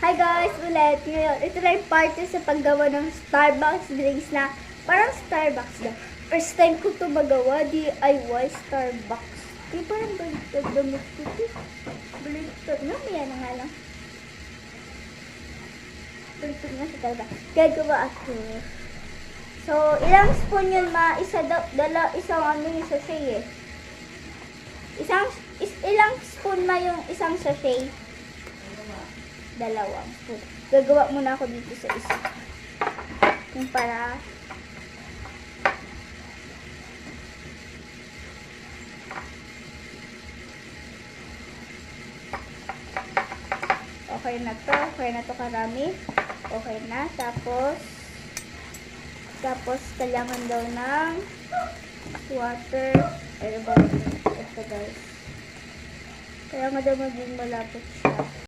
Hi guys, ulit. Ngayon, ito na yung party sa paggawa ng Starbucks drinks na parang Starbucks na. First time ko ito magawa, DIY Starbucks. Di parang baliktad damit ko ito. Baliktad na, may yan nga lang. Baliktad na sa Starbucks. Gagawa ako. So, ilang spoon yun ma? Isang ano yung sachet eh. Ilang spoon ma yung isang sachet? 2 spoon. Gagawa muna ako dito sa isa. Yung para okay na to. Okay na to karami. Okay na. Tapos kailangan daw ng water. Ito guys. Kailangan daw maging malapot siya.